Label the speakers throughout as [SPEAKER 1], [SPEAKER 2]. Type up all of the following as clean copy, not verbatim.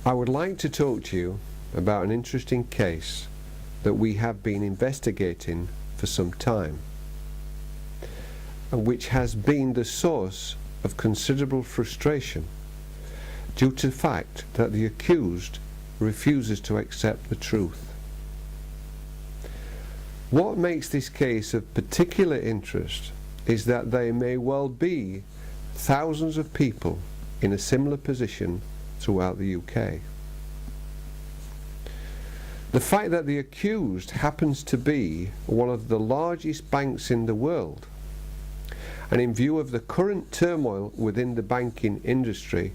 [SPEAKER 1] I would like to talk to you about an interesting case that we have been investigating for some time, and which has been the source of considerable frustration due to the fact that the accused refuses to accept the truth. What makes this case of particular interest is that there may well be thousands of people in a similar position throughout the UK. The fact that the accused happens to be one of the largest banks in the world, and in view of the current turmoil within the banking industry,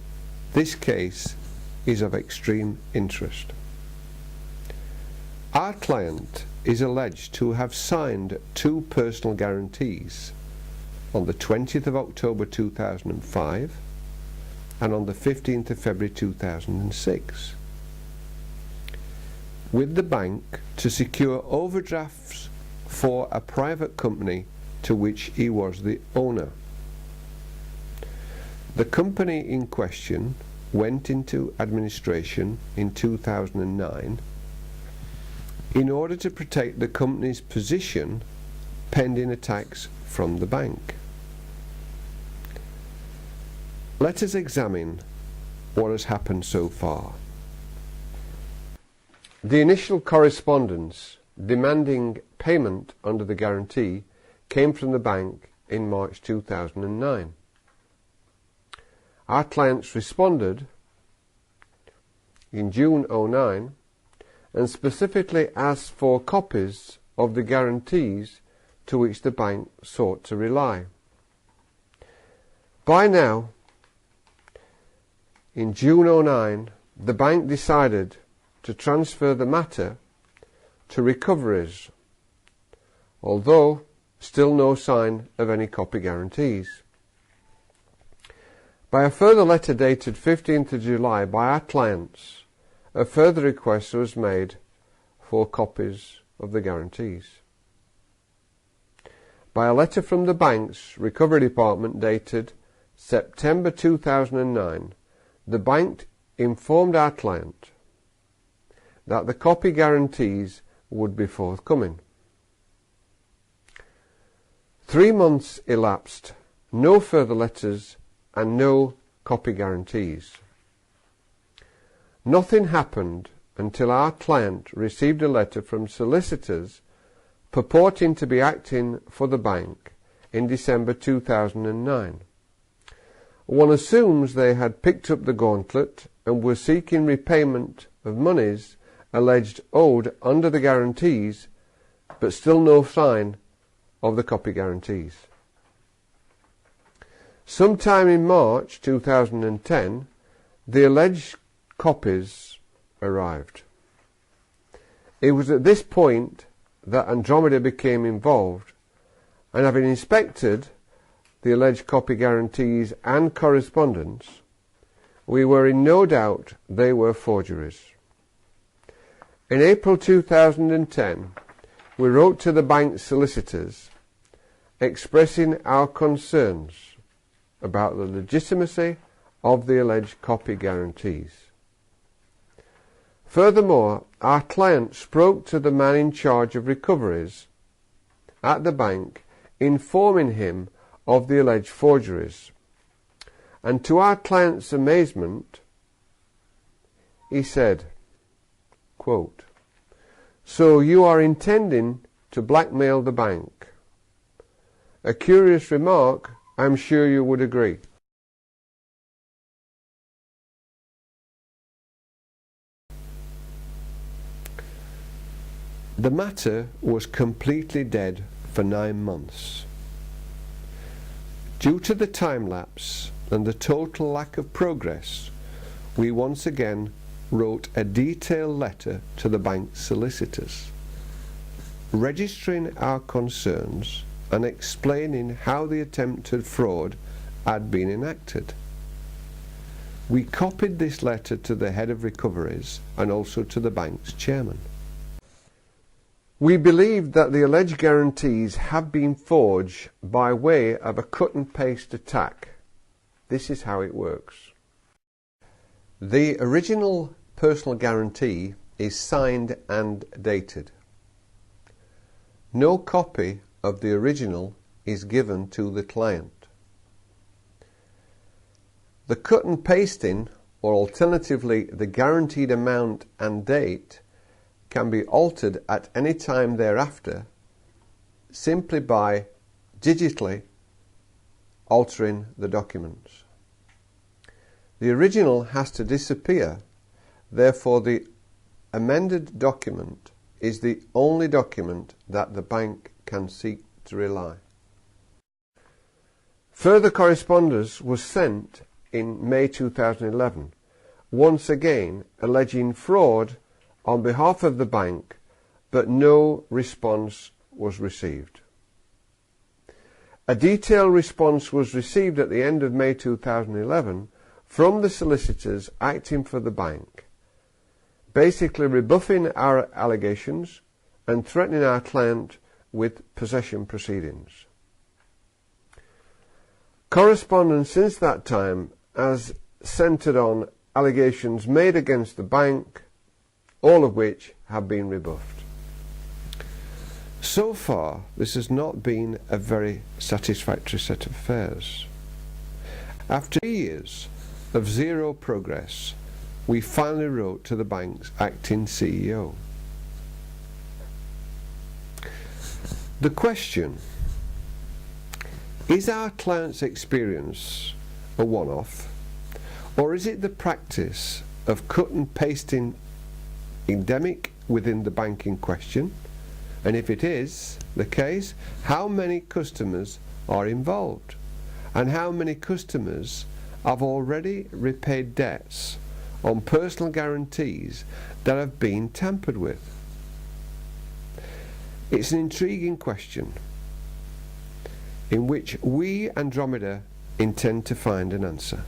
[SPEAKER 1] this case is of extreme interest. Our client is alleged to have signed 2 personal guarantees on the 20th of October 2005 and on the 15th of February 2006 with the bank to secure overdrafts for a private company to which he was the owner. The company in question went into administration in 2009 in order to protect the company's position pending attacks from the bank. Let us examine what has happened so far. The initial correspondence demanding payment under the guarantee came from the bank in March 2009. Our clients responded in June 2009 and specifically asked for copies of the guarantees to which the bank sought to rely. By now, in June 2009, the bank decided to transfer the matter to recoveries, although still no sign of any copy guarantees. By a further letter dated 15th of July by our clients, a further request was made for copies of the guarantees. By a letter from the bank's recovery department dated September 2009, the bank informed our client that the copy guarantees would be forthcoming. 3 months elapsed, no further letters and no copy guarantees. Nothing happened until our client received a letter from Solicitors purporting to be acting for the bank in December 2009. One assumes they had picked up the gauntlet and were seeking repayment of monies alleged owed under the guarantees, but still no sign of the copy guarantees. Sometime in March 2010, the alleged copies arrived. It was at this point that Andromeda became involved, and having inspected the alleged copy guarantees and correspondence, we were in no doubt they were forgeries. In April 2010, we wrote to the bank's solicitors expressing our concerns about the legitimacy of the alleged copy guarantees. Furthermore, our client spoke to the man in charge of recoveries at the bank, informing him of the alleged forgeries. And to our client's amazement, he said, quote, "So you are intending to blackmail the bank? A curious remark, I'm sure you would agree." The matter was completely dead for 9 months. Due to the time lapse and the total lack of progress, we once again wrote a detailed letter to the bank's solicitors, registering our concerns and explaining how the attempted fraud had been enacted. We copied this letter to the head of recoveries and also to the bank's chairman. We believe that the alleged guarantees have been forged by way of a cut and paste attack. This is how it works. The original personal guarantee is signed and dated. No copy of the original is given to the client. The cut and pasting, or alternatively the guaranteed amount and date, can be altered at any time thereafter simply by digitally altering the documents. The original has to disappear, therefore the amended document is the only document that the bank can seek to rely. Further correspondence was sent in May 2011, once again alleging fraud on behalf of the bank, but no response was received. A detailed response was received at the end of May 2011 from the solicitors acting for the bank, basically rebuffing our allegations and threatening our client with possession proceedings. Correspondence since that time has centred on allegations made against the bank, all of which have been rebuffed. So far, this has not been a very satisfactory set of affairs. After years of zero progress, we finally wrote to the bank's acting CEO. The question: is our client's experience a one-off, or is it the practice of cut and pasting endemic within the bank in question? And if it is the case, how many customers are involved? And how many customers have already repaid debts on personal guarantees that have been tampered with? It's an intriguing question in which we, Andromeda, intend to find an answer.